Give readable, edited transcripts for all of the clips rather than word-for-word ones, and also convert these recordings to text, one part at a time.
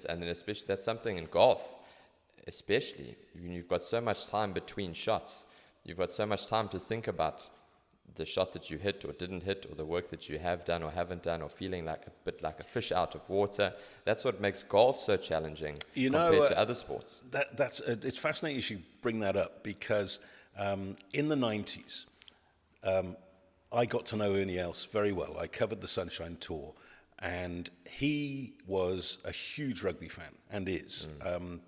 And then especially that's something in golf, especially when you've got so much time between shots. You've got so much time to think about the shot that you hit or didn't hit, or the work that you have done or haven't done, or feeling like a bit like a fish out of water. That's what makes golf so challenging compared to other sports. It's fascinating you should bring that up, because in the 90s, I got to know Ernie Els very well. I covered the Sunshine Tour, and he was a huge rugby fan, and is.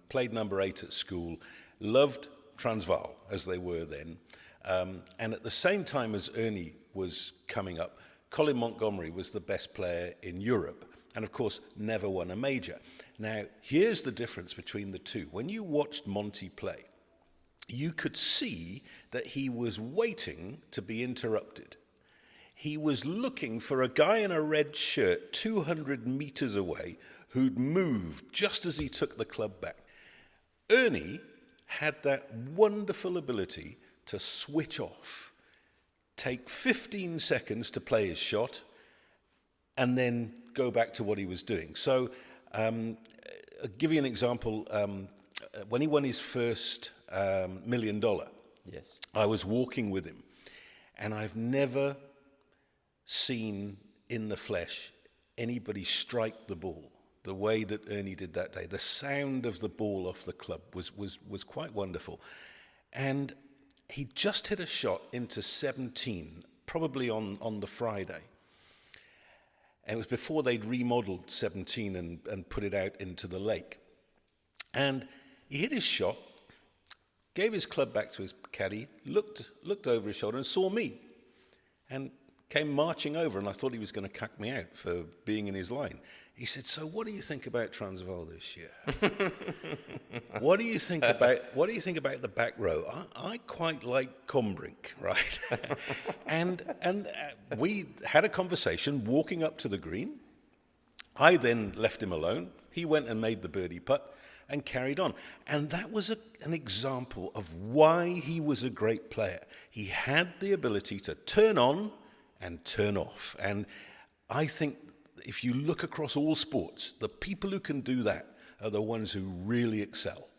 Played number 8 at school, loved Transvaal, as they were then. And at the same time as Ernie was coming up, Colin Montgomery was the best player in Europe, and of course never won a major. Now, here's the difference between the two. When you watched Monty play, you could see that he was waiting to be interrupted. He was looking for a guy in a red shirt 200 meters away who'd move just as he took the club back. Ernie had that wonderful ability to switch off, take 15 seconds to play his shot, and then go back to what he was doing. So I'll give you an example. When he won his first $1 million, Yes. I was walking with him, and I've never seen in the flesh anybody strike the ball the way that Ernie did that day. The sound of the ball off the club was quite wonderful. And he just hit a shot into 17, probably on the Friday. And it was before they'd remodeled 17 and put it out into the lake. And he hit his shot, gave his club back to his caddy, looked over his shoulder and saw me, and came marching over, and I thought he was going to cuck me out for being in his line. He said, "So what do you think about Transvaal this year? What do you think about the back row? I quite like Combrink, right?" and we had a conversation walking up to the green. I then left him alone. He went and made the birdie putt and carried on. And that was an example of why he was a great player. He had the ability to turn on and turn off. And I think if you look across all sports, the people who can do that are the ones who really excel.